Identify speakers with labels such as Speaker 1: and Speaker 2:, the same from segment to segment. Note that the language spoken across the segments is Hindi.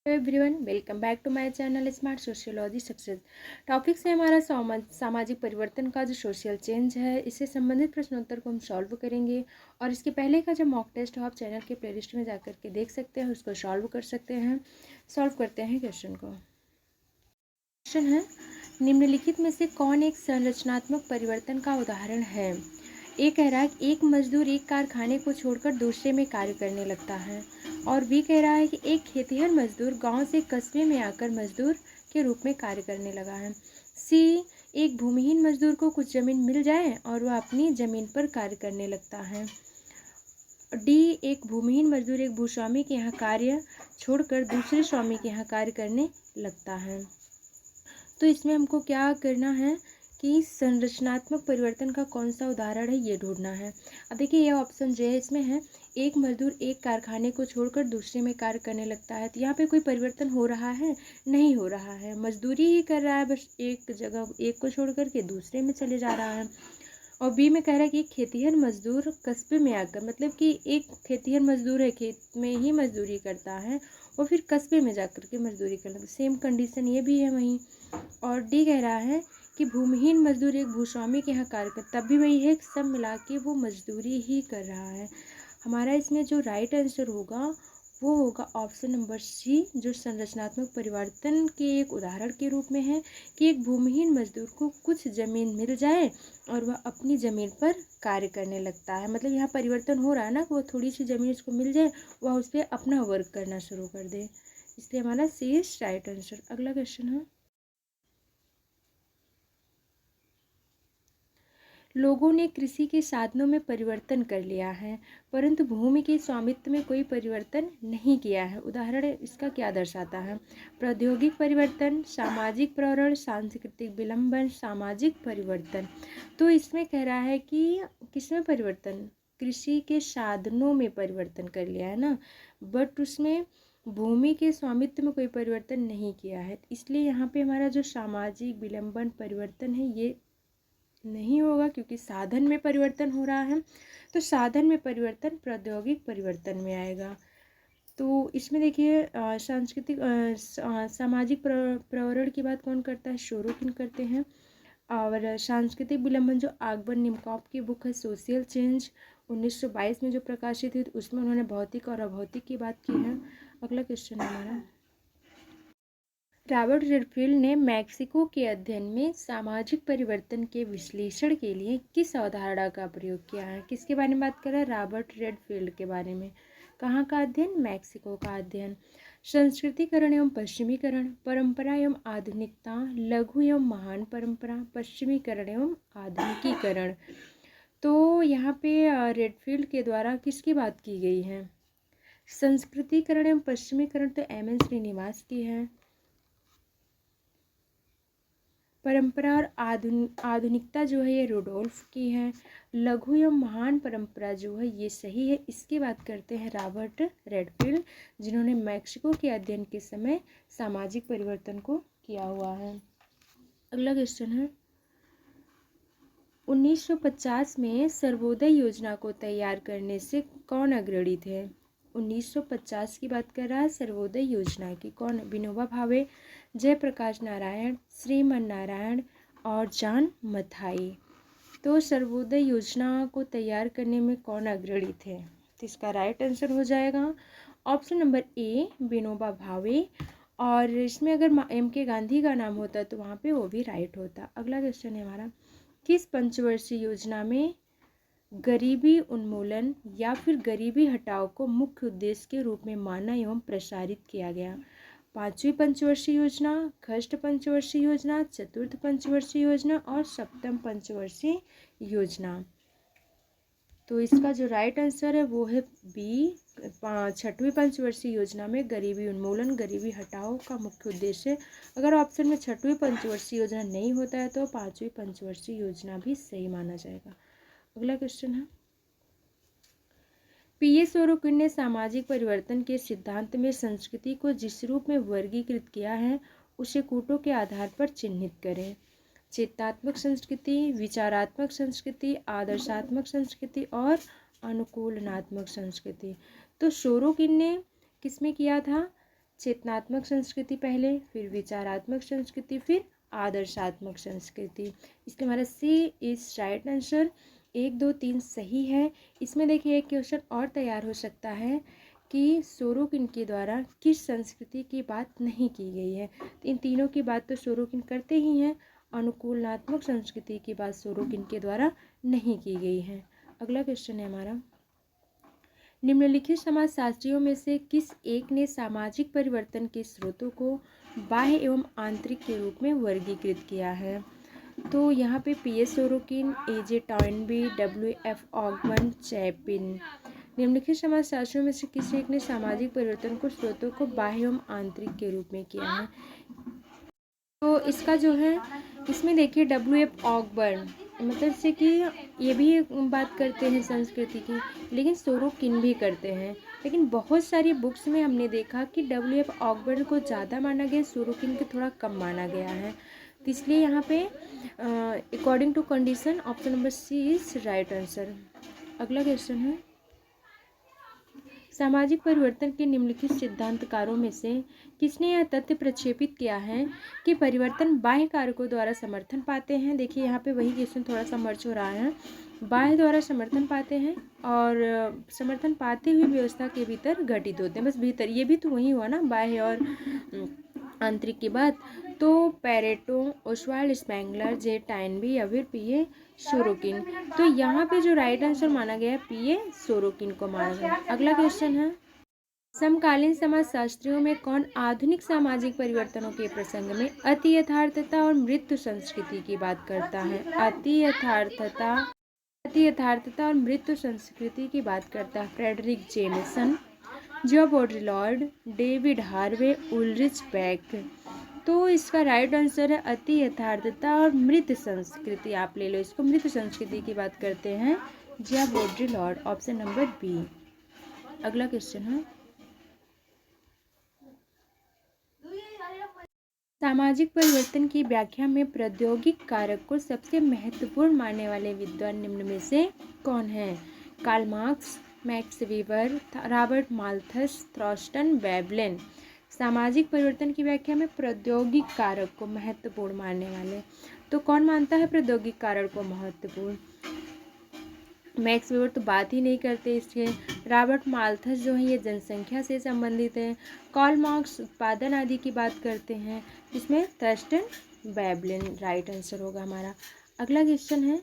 Speaker 1: Hello everyone, welcome back to my channel smart sociology success. Topic से हमारा सामाजिक परिवर्तन का जो सोशल चेंज है, इससे संबंधित प्रश्नोत्तर को हम सॉल्व करेंगे। और इसके पहले का जो मॉक टेस्ट हो आप चैनल के प्लेलिस्ट में जाकर के देख सकते हैं, उसको सॉल्व कर सकते हैं। सॉल्व करते हैं क्वेश्चन को। क्वेश्चन है, निम्नलिखित में से कौन एक संरचनात्मक परिवर्तन का उदाहरण है। ए कह रहा है कि एक मजदूर एक कारखाने को छोड़कर दूसरे में कार्य करने लगता है। और बी कह रहा है कि एक खेतिहर मजदूर गांव से कस्बे में आकर मजदूर के रूप में कार्य करने लगा है। सी, एक भूमिहीन मजदूर को कुछ जमीन मिल जाए और वह अपनी जमीन पर कार्य करने लगता है। डी, एक भूमिहीन मजदूर एक भूस्वामी के यहाँ कार्य छोड़कर दूसरे स्वामी के यहाँ कार्य करने लगता है। तो इसमें हमको क्या करना है कि संरचनात्मक परिवर्तन का कौन सा उदाहरण है ये ढूंढना है। अब देखिए, ये ऑप्शन जो है इसमें है, एक मजदूर एक कारखाने को छोड़कर दूसरे में कार्य करने लगता है। तो यहाँ पे कोई परिवर्तन हो रहा है? नहीं हो रहा है, मजदूरी ही कर रहा है, बस एक जगह एक को छोड़ करके दूसरे में चले जा रहा है। और बी में कह रहा है कि एक खेतिहर मजदूर कस्बे में आकर, मतलब कि एक खेतिहर मजदूर है, खेत में ही मजदूरी करता है और फिर कस्बे में जाकर के मजदूरी करता है। सेम कंडीशन ये भी है वहीं। और डी कह रहा है कि भूमिहीन मजदूर एक भूस्वामी के यहाँ कार्य कर, तब भी वही है, सब मिला के वो मजदूरी ही कर रहा है। हमारा इसमें जो राइट आंसर होगा वो होगा ऑप्शन नंबर सी, जो संरचनात्मक परिवर्तन के एक उदाहरण के रूप में है कि एक भूमिहीन मजदूर को कुछ जमीन मिल जाए और वह अपनी ज़मीन पर कार्य करने लगता है। मतलब यहाँ परिवर्तन हो रहा है ना, वो थोड़ी सी ज़मीन उसको मिल जाए, वह उस पर अपना वर्क करना शुरू कर दे। इसलिए हमारा सी इज राइट आंसर। अगला क्वेश्चन है, लोगों ने कृषि के साधनों में परिवर्तन कर लिया है, परंतु भूमि के स्वामित्व में कोई परिवर्तन नहीं किया है। उदाहरण इसका क्या दर्शाता है? प्रौद्योगिक परिवर्तन, सामाजिक प्रवरण, सांस्कृतिक विलंबन, सामाजिक परिवर्तन। तो इसमें कह रहा है कि किसमें परिवर्तन? कृषि के साधनों में परिवर्तन कर लिया है ना, बट उसमें भूमि के स्वामित्व में कोई परिवर्तन नहीं किया है। इसलिए यहाँ पे हमारा जो सामाजिक विलंबन परिवर्तन है ये नहीं होगा, क्योंकि साधन में परिवर्तन हो रहा है। तो साधन में परिवर्तन प्रौद्योगिक परिवर्तन में आएगा। तो इसमें देखिए, सांस्कृतिक सामाजिक प्रवरण की बात कौन करता है? शोरोकिन करते हैं। और सांस्कृतिक विलंबन जो आगबन निमकॉफ की बुक है सोशल चेंज 1922 में जो प्रकाशित हुई, उसमें उन्होंने भौतिक और अभौतिक की बात की है। अगला क्वेश्चन है हमारा, रॉबर्ट रेडफील्ड ने मैक्सिको के अध्ययन में सामाजिक परिवर्तन के विश्लेषण के लिए किस अवधारणा का प्रयोग किया है? किसके बारे में बात कर रहा है? रॉबर्ट रेडफील्ड के बारे में। कहाँ का अध्ययन? मैक्सिको का अध्ययन। संस्कृतिकरण एवं पश्चिमीकरण, परंपरा एवं आधुनिकता, लघु एवं महान परंपरा, पश्चिमीकरण एवं आधुनिकीकरण। तो यहाँ पे रेडफील्ड के द्वारा किसकी बात की गई है? संस्कृतिकरण एवं पश्चिमीकरण तो एम.एन. श्रीनिवास की है। परंपरा और आधुनिकता जो है ये रुडोल्फ की है। लघु एवं महान परंपरा जो है ये सही है, इसकी बात करते हैं रॉबर्ट रेडफील्ड, जिन्होंने मैक्सिको के अध्ययन के समय सामाजिक परिवर्तन को किया हुआ है। अगला क्वेश्चन है, 1950 में सर्वोदय योजना को तैयार करने से कौन अग्रणी थे? 1950 की बात कर रहा है सर्वोदय योजना की। कौन? विनोबा भावे, जयप्रकाश नारायण, श्रीमन नारायण और जॉन मथाई। तो सर्वोदय योजना को तैयार करने में कौन अग्रणी थे? तो इसका राइट आंसर हो जाएगा option number A, Vinoba Bhave. और इसमें अगर M.K. गांधी का नाम होता तो वहाँ पे वो भी राइट होता। अगला क्वेश्चन है हमारा, किस पंचवर्षीय योजना में गरीबी उन्मूलन या फिर गरीबी हटाओ को मुख्य उद्देश्य के रूप में माना एवं प्रसारित किया गया? पांचवी पंचवर्षीय योजना, षष्ठ पंचवर्षीय योजना, चतुर्थ पंचवर्षीय योजना और सप्तम पंचवर्षीय योजना। तो इसका जो राइट आंसर है वो है बी, छठवीं पंचवर्षीय योजना में गरीबी उन्मूलन गरीबी हटाओ का मुख्य उद्देश्य। अगर ऑप्शन में छठवीं पंचवर्षीय योजना नहीं होता है तो पांचवी पंचवर्षीय योजना भी सही माना जाएगा। अगला क्वेश्चन है, P.S. सोरोकिन ने सामाजिक परिवर्तन के सिद्धांत में संस्कृति को जिस रूप में वर्गीकृत किया है उसे कूटों के आधार पर चिन्हित करें। चेतनात्मक संस्कृति, विचारात्मक संस्कृति, आदर्शात्मक संस्कृति और अनुकूलनात्मक संस्कृति। तो सोरोकिन ने किसमें किया था? चेतनात्मक संस्कृति पहले, फिर विचारात्मक संस्कृति, फिर आदर्शात्मक संस्कृति। इसलिए हमारा सी इज राइट आंसर। 1, 2, 3 सही है। इसमें देखिए एक क्वेश्चन और तैयार हो सकता है कि सोरोकिन के द्वारा किस संस्कृति की बात नहीं की गई है। इन तीनों की बात तो सोरोकिन करते ही हैं, अनुकूलनात्मक संस्कृति की बात सोरोकिन के द्वारा नहीं की गई है। अगला क्वेश्चन है हमारा, निम्नलिखित समाजशास्त्रियों में से किस एक ने सामाजिक परिवर्तन के स्रोतों को बाह्य एवं आंतरिक के रूप में वर्गीकृत किया है। तो यहाँ पे P S. Sorokin, A J. Toynbee, W F. Ogburn, Chapin. निम्नलिखित समाजशास्त्रियों में से किसी एक ने सामाजिक परिवर्तन को स्रोतों को बाह्य एवं आंतरिक के रूप में किया है। तो इसका जो है, इसमें देखिए डब्ल्यू.एफ. ऑगबर्न मतलब से कि ये भी बात करते हैं संस्कृति की, लेकिन सोरोकिन भी करते हैं। लेकिन बहुत सारी बुक्स में हमने देखा कि डब्ल्यू.एफ. ऑगबर्न को ज़्यादा माना गया, सोरोकिन को थोड़ा कम माना गया है। तो इसलिए यहाँ पे according to condition option number C is right answer. अगला क्वेश्चन है, सामाजिक परिवर्तन के निम्नलिखित सिद्धांतकारों में से किसने यह तथ्य प्रक्षेपित किया है कि परिवर्तन बाह्य कारकों द्वारा समर्थन पाते हैं। देखिए यहाँ पे वही क्वेश्चन थोड़ा सा मर्ज हो रहा है, बाह्य द्वारा समर्थन पाते हैं और समर्थन पाते हुए व्यवस्था के भीतर घटित होते हैं। बस भीतर, ये भी तो वही हुआ ना, बाह्य और आंतरिक की बात। तो पेरेटो, ओस्वाल्ड स्पेंगलर, जे टाइनबी या फिर पी.ए. सोरोकिन। तो यहाँ पे जो राइट आंसर माना गया है पी.ए. सोरोकिन को माना गया। अगला क्वेश्चन है, समकालीन समाजशास्त्रियों में कौन आधुनिक सामाजिक परिवर्तनों के प्रसंग में अति यथार्थता और मृत्यु संस्कृति की बात करता है। अति यथार्थता और मृत्यु संस्कृति की बात करता है फ्रेडरिक जेमिसन, जो बॉड्रिलॉर्ड, डेविड हार्वे, उल्रिच बेक। तो इसका राइट आंसर है अति यथार्थता और मृत संस्कृति। आप ले लो इसको, मृत संस्कृति की बात करते हैं जिया बॉड्रिलॉर्ड, ऑप्शन नंबर बी। अगला क्वेश्चन है, सामाजिक परिवर्तन की व्याख्या में प्रौद्योगिक कारक को सबसे महत्वपूर्ण मानने वाले विद्वान निम्न में से कौन है। Karl Marx, Max Weber, Robert Malthus, Thorstein Veblen. सामाजिक परिवर्तन की व्याख्या में प्रौद्योगिक कारक को महत्वपूर्ण मानने वाले, तो कौन मानता है प्रौद्योगिक कारक को महत्वपूर्ण। मैक्स वेबर तो बात ही नहीं करते इसके। रॉबर्ट माल्थस जो है ये जनसंख्या से संबंधित है। कार्ल मार्क्स उत्पादन आदि की बात करते हैं। इसमें थॉर्स्टन वेबलेन राइट आंसर होगा हमारा। अगला क्वेश्चन है,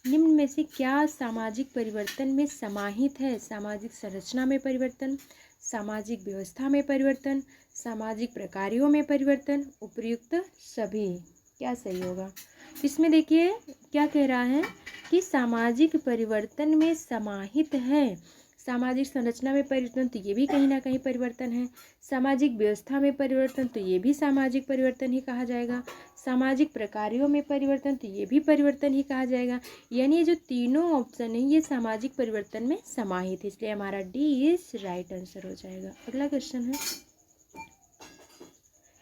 Speaker 1: निम्न में से क्या सामाजिक परिवर्तन में समाहित है। सामाजिक संरचना में परिवर्तन, सामाजिक व्यवस्था में परिवर्तन, सामाजिक प्रकारों में परिवर्तन, उपयुक्त सभी। क्या सही होगा। इसमें देखिए क्या कह रहा है कि सामाजिक परिवर्तन में समाहित है। सामाजिक संरचना में परिवर्तन तो ये भी कहीं ना कहीं परिवर्तन है। सामाजिक व्यवस्था में परिवर्तन तो ये भी सामाजिक परिवर्तन ही कहा जाएगा। सामाजिक प्रकारों में परिवर्तन तो ये भी परिवर्तन ही कहा जाएगा। यानी ये जो तीनों ऑप्शन है ये सामाजिक परिवर्तन में समाहित है, इसलिए हमारा डी इज राइट आंसर हो जाएगा। अगला क्वेश्चन है,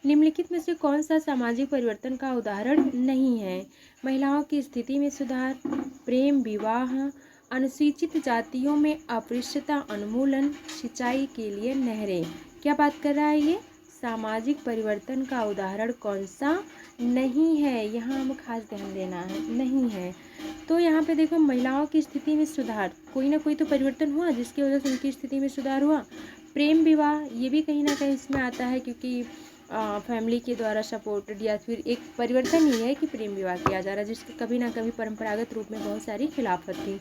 Speaker 1: निम्नलिखित में से कौन सा सामाजिक परिवर्तन का उदाहरण नहीं है। महिलाओं की स्थिति में सुधार, प्रेम विवाह, अनुसूचित जातियों में अस्पृश्यता उन्मूलन, सिंचाई के लिए नहरें। क्या बात कर रहा है ये, सामाजिक परिवर्तन का उदाहरण कौन सा नहीं है। यहाँ हमें खास ध्यान देना है, नहीं है। तो यहाँ पे देखो महिलाओं की स्थिति में सुधार, कोई ना कोई तो परिवर्तन हुआ जिसकी वजह से उनकी स्थिति में सुधार हुआ। प्रेम विवाह ये भी कहीं ना कहीं इसमें आता है, क्योंकि फैमिली के द्वारा सपोर्टेड, या फिर एक परिवर्तन ही है कि प्रेम विवाह किया जा रहा है जिसके कभी ना कभी परंपरागत रूप में बहुत सारी खिलाफत थी।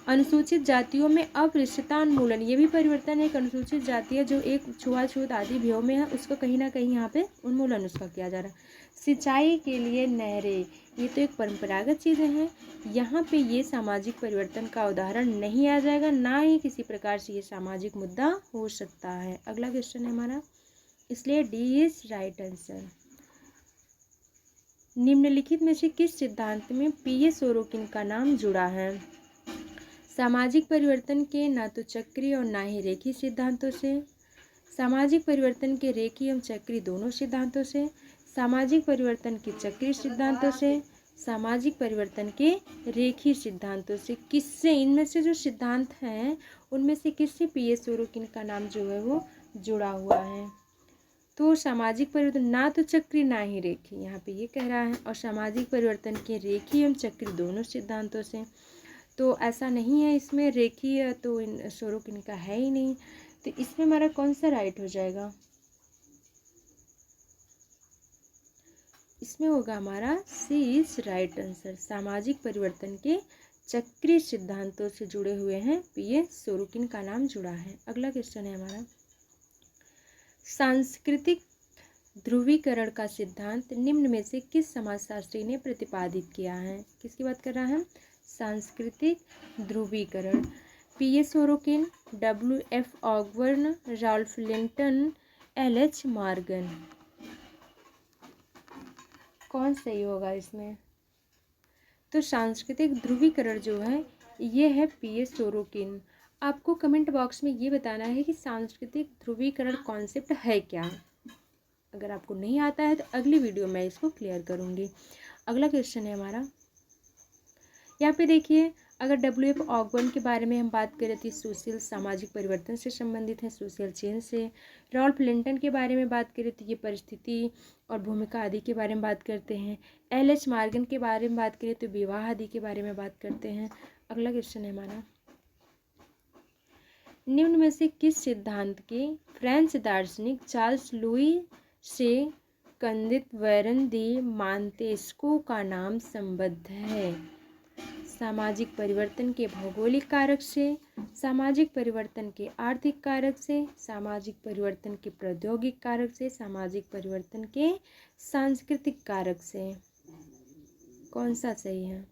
Speaker 1: अनुसूचित जातियों में अस्पृश्यता उन्मूलन ये भी परिवर्तन है। एक अनुसूचित जाति है जो एक छुआछूत आदि भयों में है, उसको कहीं ना कहीं यहाँ पे उन्मूलन उसका किया जा रहा है। सिंचाई के लिए नहरें ये तो एक परंपरागत चीज़ें हैं, यहाँ पे ये सामाजिक परिवर्तन का उदाहरण नहीं आ जाएगा, ना ही किसी प्रकार से ये सामाजिक मुद्दा हो सकता है। अगला क्वेश्चन है हमारा, इसलिए डी इज राइट आंसर। निम्नलिखित में से किस सिद्धांत में पी.ए. सोरोकिन का नाम जुड़ा है। सामाजिक परिवर्तन के ना तो चक्रीय और ना ही रेखीय सिद्धांतों से, सामाजिक परिवर्तन के रेखीय एवं चक्रीय दोनों सिद्धांतों से, सामाजिक परिवर्तन के चक्रीय सिद्धांतों से, सामाजिक परिवर्तन के रेखीय सिद्धांतों से। किससे, इनमें से जो सिद्धांत हैं उनमें से किससे पी.ए. सोरोकिन का नाम जो है वो जुड़ा हुआ है। तो सामाजिक परिवर्तन ना तो चक्रीय ना ही रेखीय, यहाँ पे ये कह रहा है। और सामाजिक परिवर्तन के रेखीय एवं चक्रीय दोनों सिद्धांतों से, तो ऐसा नहीं है इसमें रेखीय, तो इन सोरोकिन का है ही नहीं। तो इसमें हमारा कौन सा राइट हो जाएगा? इसमें होगा हमारा सी इज राइट आंसर। सामाजिक परिवर्तन के चक्रीय सिद्धांतों से जुड़े हुए हैं, पीए सोरोकिन का नाम जुड़ा है। अगला क्वेश्चन है हमारा, सांस्कृतिक ध्रुवीकरण का सिद्धांत निम्न में से किस समाजशास्त्री ने प्रतिपादित किया है? किसकी बात कर रहा है? सांस्कृतिक ध्रुवीकरण। P A Sorokin, W F. Ogburn, Ralph Linton, L H. Morgan. कौन सही होगा इसमें? तो सांस्कृतिक ध्रुवीकरण जो है ये है पीए सोरोकिन। आपको कमेंट बॉक्स में ये बताना है कि सांस्कृतिक ध्रुवीकरण कॉन्सेप्ट है क्या। अगर आपको नहीं आता है तो अगली वीडियो में इसको क्लियर करूँगी। अगला क्वेश्चन है हमारा, यहाँ पे देखिए, अगर डब्ल्यू.एफ. ऑगबर्न के बारे में हम बात करें तो सोशल सामाजिक परिवर्तन से संबंधित है, सोशल चेंज से। रॉल्फ लिंटन के बारे में बात करें तो ये परिस्थिति और भूमिका आदि के बारे में बात करते हैं। एल.एच. मॉर्गन के बारे में बात करें तो विवाह आदि के बारे में बात करते हैं। अगला क्वेश्चन है हमारा, निम्न में से किस सिद्धांत के फ्रेंच दार्शनिक चार्ल्स लुई से कंदित वैरन दी मांतेस्को का नाम संबद्ध है? सामाजिक परिवर्तन के भौगोलिक कारक से, सामाजिक परिवर्तन के आर्थिक कारक से, सामाजिक परिवर्तन के प्रौद्योगिक कारक से, सामाजिक परिवर्तन के सांस्कृतिक कारक से। कौन सा सही है?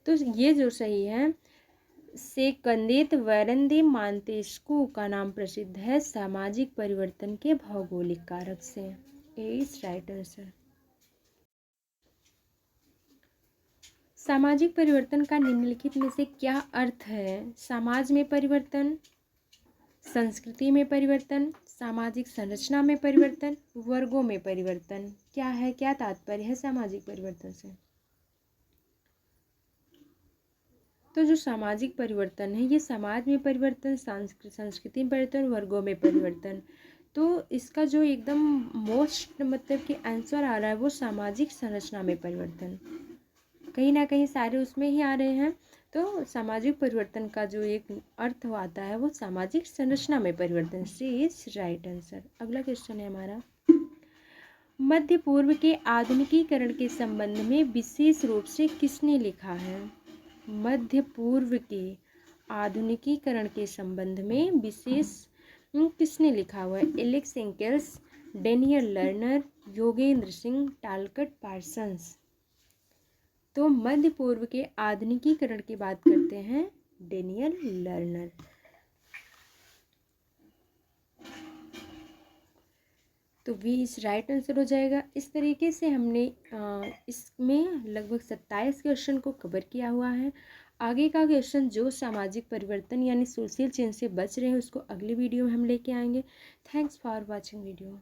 Speaker 1: तो ये जो सही है, से कंदित वैरन दी मांतेस्को का नाम प्रसिद्ध है सामाजिक परिवर्तन के भौगोलिक कारक से। ए इज राइट आंसर। सामाजिक परिवर्तन का निम्नलिखित में से क्या अर्थ है? समाज में परिवर्तन, संस्कृति में परिवर्तन, सामाजिक संरचना में परिवर्तन, वर्गों में परिवर्तन। क्या है, क्या तात्पर्य है सामाजिक परिवर्तन से? तो जो सामाजिक परिवर्तन है ये समाज में परिवर्तन, संस्कृति में परिवर्तन, वर्गों में परिवर्तन। तो इसका जो एकदम मोस्ट मतलब कि आंसर आ रहा है वो सामाजिक संरचना में परिवर्तन। कहीं ना कहीं सारे उसमें ही आ रहे हैं। तो सामाजिक परिवर्तन का जो एक अर्थ आता है वो सामाजिक संरचना में परिवर्तन। सी इज राइट आंसर। अगला क्वेश्चन है हमारा, मध्य पूर्व के आधुनिकीकरण के संबंध में विशेष रूप से किसने लिखा है? मध्य पूर्व के आधुनिकीकरण के संबंध में विशेष किसने लिखा हुआ है? Alex Inkeles, Daniel Lerner, Yogendra Singh, Talcott Parsons. तो मध्य पूर्व के आधुनिकीकरण की बात करते हैं डेनियल लर्नर। तो वी इस राइट आंसर हो जाएगा। इस तरीके से हमने इसमें लगभग 27 क्वेश्चन को कवर किया हुआ है। आगे का क्वेश्चन जो सामाजिक परिवर्तन यानी सोशल चेंज से बच रहे हैं उसको अगली वीडियो में हम लेके आएंगे। Thanks for watching video.